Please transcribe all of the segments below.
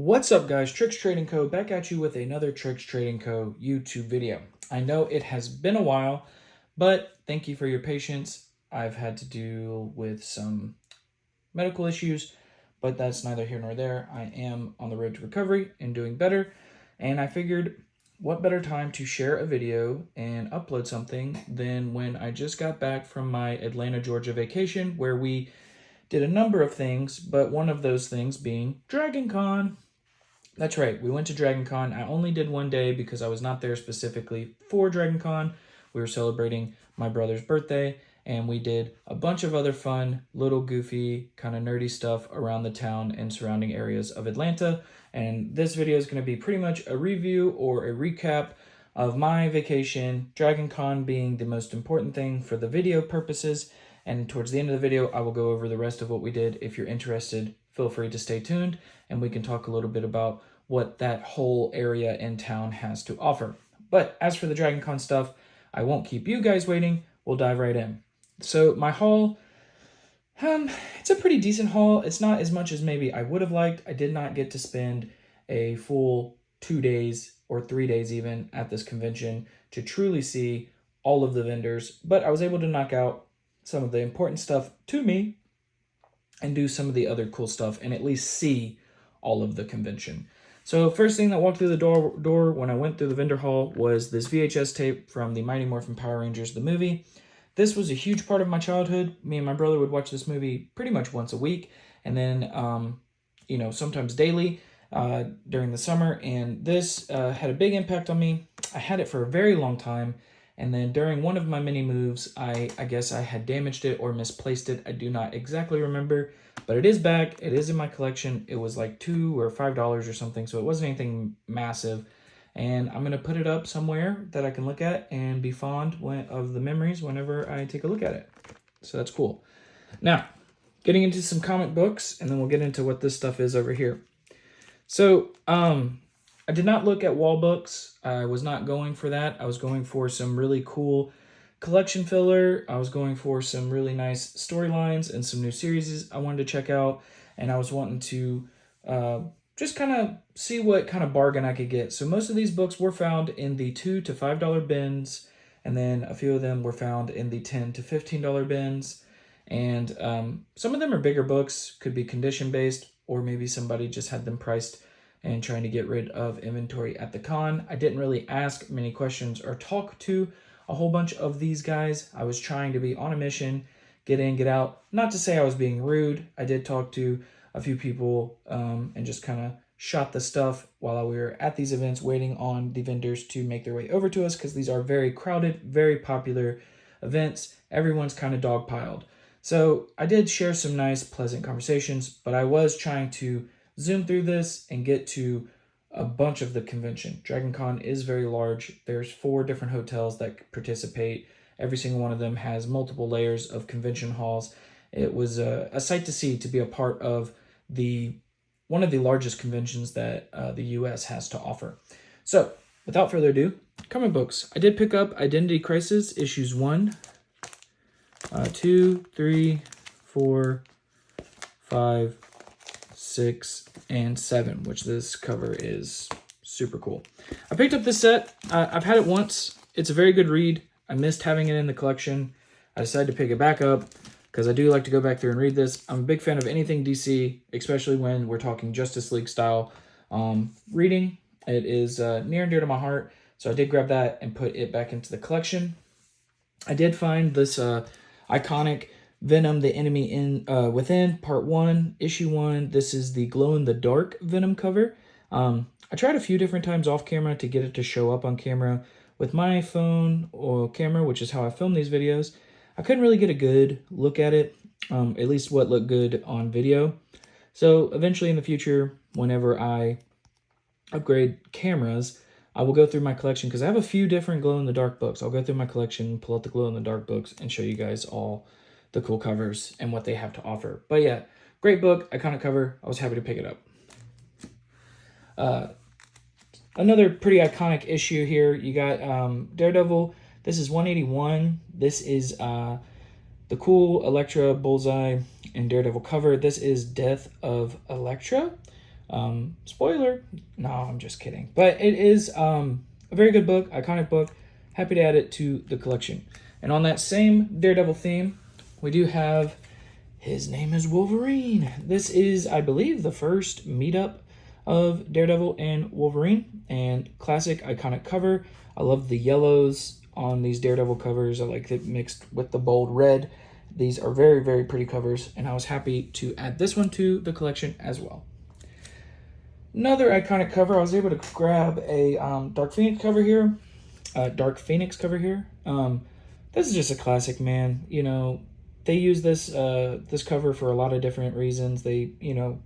What's up, guys? Tricks Trading Co. back at you with another Tricks Trading Co. YouTube video. I know it has been a while, but thank you for your patience. I've had to deal with some medical issues, but that's neither here nor there. I am on the road to recovery and doing better, and I figured what better time to share a video and upload something than when I just got back from my Atlanta, Georgia vacation, where we did a number of things, but one of those things being Dragon Con. That's right, we went to Dragon Con. I only did one day because I was not there specifically for Dragon Con. We were celebrating my brother's birthday, and we did a bunch of other fun, little goofy, kind of nerdy stuff around the town and surrounding areas of Atlanta. And this video is going to be pretty much a review or a recap of my vacation, Dragon Con being the most important thing for the video purposes. And towards the end of the video, I will go over the rest of what we did. If you're interested, feel free to stay tuned, and we can talk a little bit about what that whole area in town has to offer. But as for the Dragon Con stuff, I won't keep you guys waiting. We'll dive right in. So my haul, it's a pretty decent haul. It's not as much as maybe I would have liked. I did not get to spend a full 2 days or 3 days even at this convention to truly see all of the vendors, but I was able to knock out some of the important stuff to me and do some of the other cool stuff and at least see all of the convention. So first thing that walked through the door when I went through the vendor hall was this VHS tape from the Mighty Morphin Power Rangers, the movie. This was a huge part of my childhood. Me and my brother would watch this movie pretty much once a week, and then, sometimes daily during the summer. And this had a big impact on me. I had it for a very long time. And then during one of my mini moves, I guess I had damaged it or misplaced it. I do not exactly remember, but it is back. It is in my collection. It was like $2 or $5 or something, so it wasn't anything massive. And I'm going to put it up somewhere that I can look at and be fond of the memories whenever I take a look at it. So that's cool. Now, getting into some comic books, and then we'll get into what this stuff is over here. So, I did not look at wall books. I was not going for that. I was going for some really cool collection filler. I was going for some really nice storylines and some new series I wanted to check out. And I was wanting to just kind of see what kind of bargain I could get. So most of these books were found in the $2 to $5 bins. And then a few of them were found in the $10 to $15 bins. And some of them are bigger books, could be condition based, or maybe somebody just had them priced and trying to get rid of inventory at the con. I didn't really ask many questions or talk to a whole bunch of these guys. I was trying to be on a mission, get in, get out. Not to say I was being rude. I did talk to a few people and just kind of shot the stuff while we were at these events, waiting on the vendors to make their way over to us, because these are very crowded, very popular events. Everyone's kind of dogpiled. So I did share some nice, pleasant conversations, but I was trying to zoom through this and get to a bunch of the convention. Dragon Con is very large. There's 4 different hotels that participate. Every single one of them has multiple layers of convention halls. It was a sight to see, to be a part of one of the largest conventions that the U.S. has to offer. So, without further ado, comic books. I did pick up Identity Crisis issues 1, 2, 3, 4, 5, 6, and 7, which this cover is super cool. I picked up this set. I've had it once. It's a very good read. I missed having it in the collection. I decided to pick it back up because I do like to go back through and read this. I'm a big fan of anything DC, especially when we're talking Justice League style reading. It is near and dear to my heart, so I did grab that and put it back into the collection. I did find this iconic Venom, the Enemy Within, Part 1, Issue 1. This is the glow-in-the-dark Venom cover. I tried a few different times off camera to get it to show up on camera with my phone or camera, which is how I film these videos. I couldn't really get a good look at it, at least what looked good on video. So eventually in the future, whenever I upgrade cameras, I will go through my collection, because I have a few different glow-in-the-dark books. I'll go through my collection, pull out the glow-in-the-dark books, and show you guys all the cool covers and what they have to offer. But yeah, great book, iconic cover. I was happy to pick it up. Another pretty iconic issue here. You got Daredevil. This is 181. This is the cool Elektra, Bullseye, and Daredevil cover. This is Death of Elektra. Spoiler, no, I'm just kidding. But it is a very good book, iconic book. Happy to add it to the collection. And on that same Daredevil theme, we do have His Name is Wolverine. This is, I believe, the first meetup of Daredevil and Wolverine, and classic iconic cover. I love the yellows on these Daredevil covers. I like it mixed with the bold red. These are very, very pretty covers, and I was happy to add this one to the collection as well. Another iconic cover, I was able to grab a Dark Phoenix cover here. This is just a classic, man. You know, they use this this cover for a lot of different reasons. They, you know,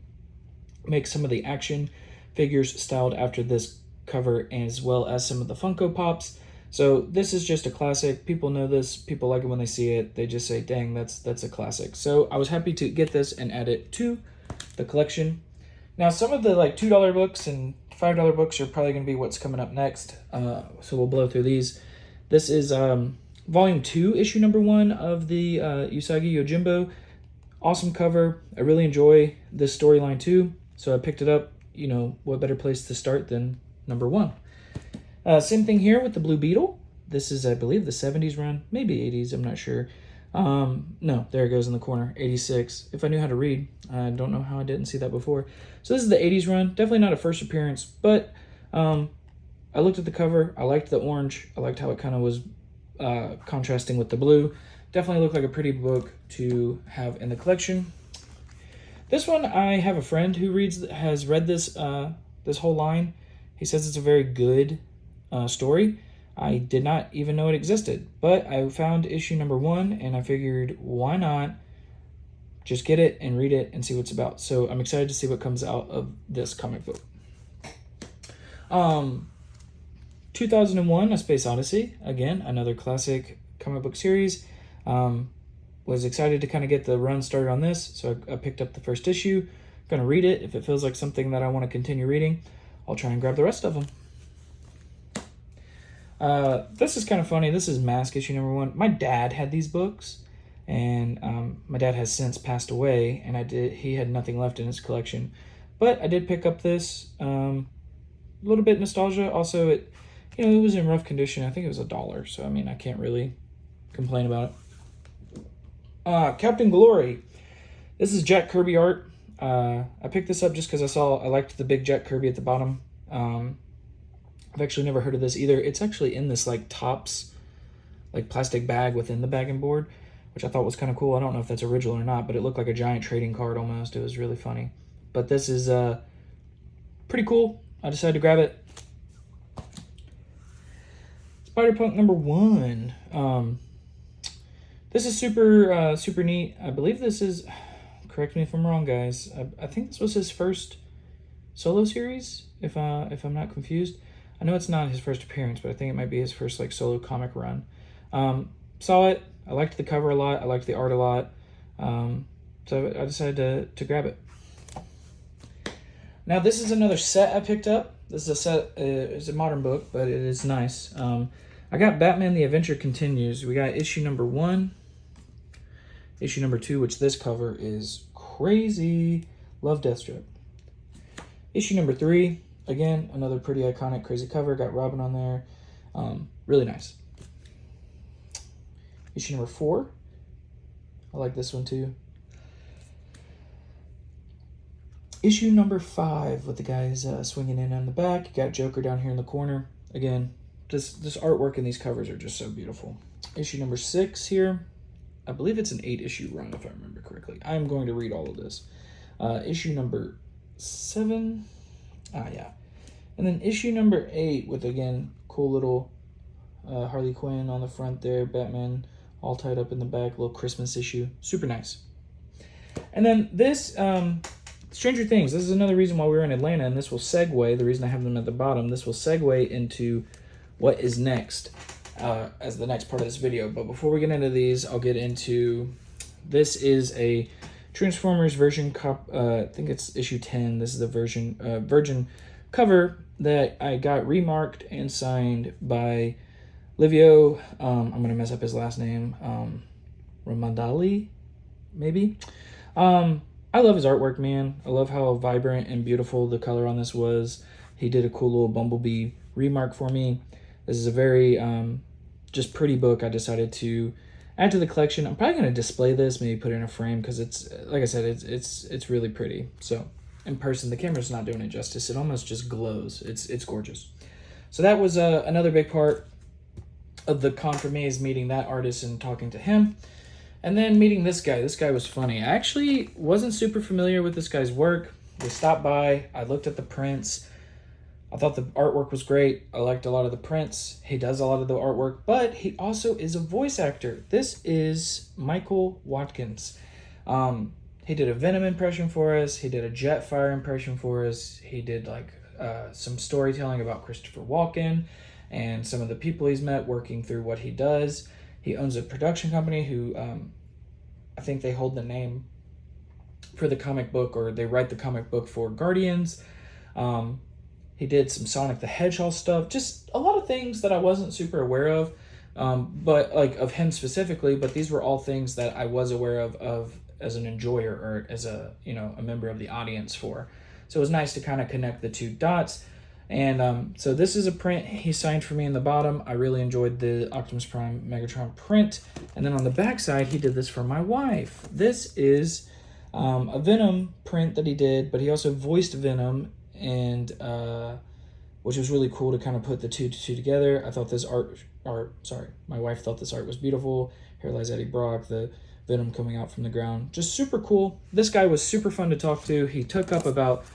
make some of the action figures styled after this cover, as well as some of the Funko Pops. So this is just a classic. People know this. People like it when they see it. They just say, dang, that's a classic. So I was happy to get this and add it to the collection. Now, some of the like $2 books and $5 books are probably going to be what's coming up next. So we'll blow through these. This is Volume 2, Issue number 1 of the Usagi Yojimbo. Awesome cover. I really enjoy this storyline too. So I picked it up. You know, what better place to start than number 1? Same thing here with the Blue Beetle. This is, I believe, the 70s run. Maybe 80s, I'm not sure. No, there it goes in the corner, 86. If I knew how to read, I don't know how I didn't see that before. So this is the 80s run. Definitely not a first appearance, but I looked at the cover. I liked the orange. I liked how it kind of was contrasting with the blue. Definitely looked like a pretty book to have in the collection. This one, I have a friend who has read this this whole line. He says it's a very good story. I did not even know it existed, but I found issue number 1, and I figured, why not just get it and read it and see what it's about. So I'm excited to see what comes out of this comic book. 2001: A Space Odyssey, again, another classic comic book series. Was excited to kind of get the run started on this, so I picked up the first issue. Going to read it. If it feels like something that I want to continue reading, I'll try and grab the rest of them. This is kind of funny. This is Mask issue number 1. My dad had these books, and my dad has since passed away, and he had nothing left in his collection. But I did pick up this. A little bit nostalgia. Also, it was in rough condition. I think it was $1, so I mean, I can't really complain about it. Captain Glory. This is Jack Kirby art. I picked this up just because I liked the big Jack Kirby at the bottom. I've actually never heard of this either. It's actually in this like Topps like plastic bag within the bag and board, which I thought was kind of cool. I don't know if that's original or not, but it looked like a giant trading card almost. It was really funny. But this is pretty cool. I decided to grab it. Spider-Punk number 1. This is super neat. I believe this is, correct me if I'm wrong, guys. I think this was his first solo series, if I'm not confused. I know it's not his first appearance, but I think it might be his first like solo comic run. Saw it. I liked the cover a lot. I liked the art a lot. So I decided to grab it. Now this is another set I picked up. This is a set. It's a modern book, but it is nice. I got Batman: The Adventure Continues. We got issue number 1, issue number 2, which this cover is crazy. Love Deathstroke. Issue number 3. Again, another pretty iconic, crazy cover. Got Robin on there. Really nice. Issue number 4. I like this one too. Issue number 5 with the guys swinging in on the back. You got Joker down here in the corner. Again, this artwork and these covers are just so beautiful. Issue number 6 here. I believe it's an 8-issue run, if I remember correctly. I'm going to read all of this. Issue number 7. Yeah. And then issue number 8 with, again, cool little Harley Quinn on the front there. Batman all tied up in the back. Little Christmas issue. Super nice. And then this, Stranger Things. This is another reason why we were in Atlanta, and this will segue, the reason I have them at the bottom, this will segue into what is next as the next part of this video. But before we get into these, I'll get into, this is a Transformers version, I think it's issue 10. This is the virgin cover that I got remarked and signed by Livio. I'm going to mess up his last name. Ramadali, maybe. I love his artwork, man. I love how vibrant and beautiful the color on this was. He did a cool little bumblebee remark for me. This is a very just pretty book. I decided to add to the collection. I'm probably going to display this, maybe put it in a frame, because it's, like I said, it's really pretty. So in person, the camera's not doing it justice. It almost just glows. It's gorgeous. So that was another big part of the con for me, is meeting that artist and talking to him. And then meeting this guy. This guy was funny. I actually wasn't super familiar with this guy's work. We stopped by. I looked at the prints. I thought the artwork was great. I liked a lot of the prints. He does a lot of the artwork, but he also is a voice actor. This is Michael Watkins. He did a Venom impression for us. He did a Jetfire impression for us. He did like some storytelling about Christopher Walken and some of the people he's met working through what he does. He owns a production company who I think they hold the name for the comic book, or they write the comic book for Guardians. He did some Sonic the Hedgehog stuff, just a lot of things that I wasn't super aware of, but like of him specifically, but these were all things that I was aware of as an enjoyer, or as a member of the audience for. So it was nice to kind of connect the two dots. And so this is a print he signed for me in the bottom. I really enjoyed the Optimus Prime Megatron print. And then on the back side, he did this for my wife. This is a Venom print that he did, but he also voiced Venom, and which was really cool to kind of put the two together. I thought this my wife thought this art was beautiful. Here lies Eddie Brock, the Venom coming out from the ground. Just super cool. This guy was super fun to talk to. He took up about,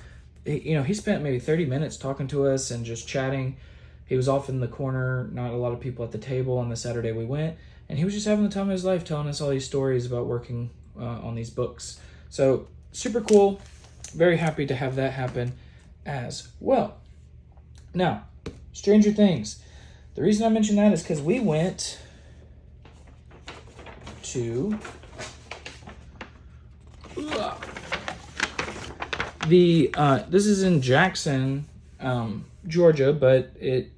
he spent maybe 30 minutes talking to us and just chatting. He was off in the corner, not a lot of people at the table on the Saturday we went, and he was just having the time of his life telling us all these stories about working on these books. So super cool. Very happy to have that happen as well. Now, Stranger Things. The reason I mention that is because we went to this is in Jackson, Georgia, but it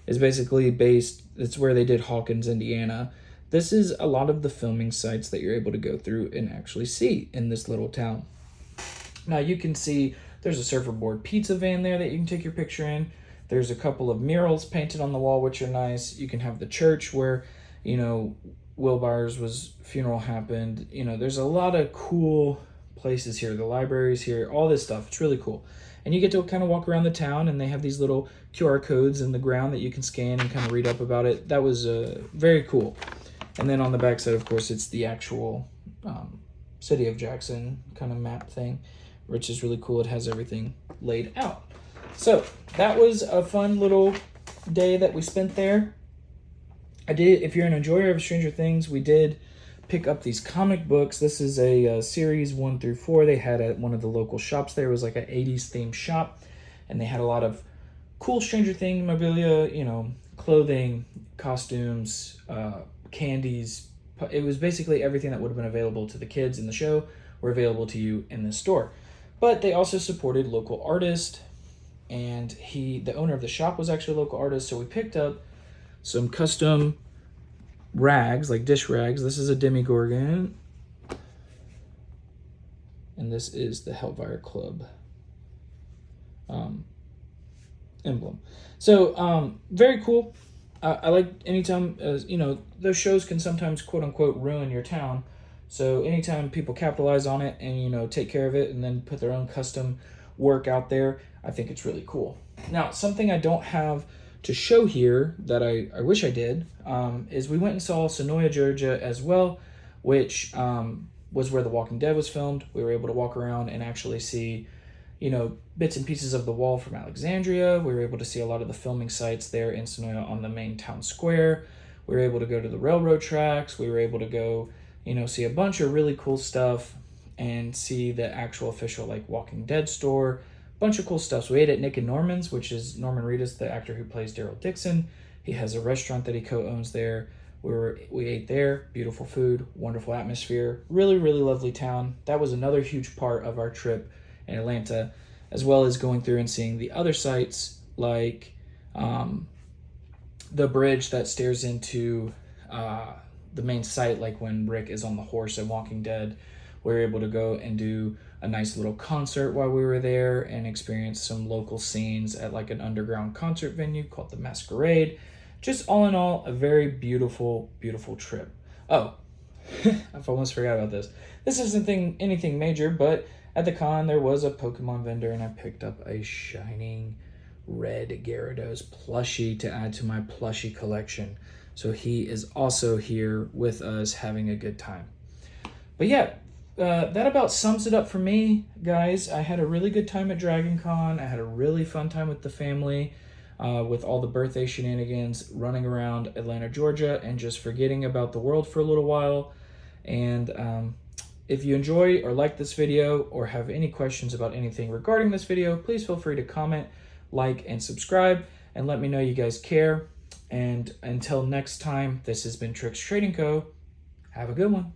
is basically based, it's where they did Hawkins, Indiana. This is a lot of the filming sites that you're able to go through and actually see in this little town. Now you can see there's a surfer board pizza van there that you can take your picture in. There's a couple of murals painted on the wall, which are nice. You can have the church where, Will Byers' funeral happened. There's a lot of cool places here. The library's here, all this stuff. It's really cool. And you get to kind of walk around the town, and they have these little QR codes in the ground that you can scan and kind of read up about it. That was very cool. And then on the back side, of course, it's the actual city of Jackson kind of map thing, which is really cool. It has everything laid out. So that was a fun little day that we spent there. If you're an enjoyer of Stranger Things, we did pick up these comic books. This is a series 1 through 4 they had at one of the local shops there. It was like an 80s themed shop, and they had a lot of cool Stranger Things memorabilia, clothing, costumes, candies. It was basically everything that would have been available to the kids in the show were available to you in this store. But they also supported local artists, and the owner of the shop was actually a local artist, so we picked up some custom rags, like dish rags. This is a Demogorgon, and this is the Hellfire Club emblem. So very cool. I like anytime, those shows can sometimes quote unquote ruin your town. So anytime people capitalize on it and take care of it and then put their own custom work out there, I think it's really cool. Now, something I don't have to show here that I wish I did is we went and saw Sonoya, Georgia as well, which was where The Walking Dead was filmed. We were able to walk around and actually see, bits and pieces of the wall from Alexandria. We were able to see a lot of the filming sites there in Sonoya on the main town square. We were able to go to the railroad tracks. We were able to go, see a bunch of really cool stuff and see the actual official Walking Dead store. Bunch of cool stuff. So we ate at Nick and Norman's, which is Norman Reedus, the actor who plays Daryl Dixon. He has a restaurant that he co-owns there. We ate there. Beautiful food, wonderful atmosphere. Really, really lovely town. That was another huge part of our trip in Atlanta, as well as going through and seeing the other sites like the bridge that stares into the main site, like when Rick is on the horse in Walking Dead. We were able to go and do a nice little concert while we were there and experience some local scenes at like an underground concert venue called the Masquerade. Just all in all, a very beautiful, beautiful trip. Oh, I've almost forgot about this. This isn't anything major, but at the con there was a Pokemon vendor and I picked up a shining red Gyarados plushie to add to my plushie collection. So he is also here with us having a good time. But yeah, that about sums it up for me, guys. I had a really good time at Dragon Con. I had a really fun time with the family, with all the birthday shenanigans, running around Atlanta, Georgia, and just forgetting about the world for a little while. And if you enjoy or like this video or have any questions about anything regarding this video, please feel free to comment, like, and subscribe, and let me know you guys care. And until next time, this has been Tricks Trading Co. Have a good one.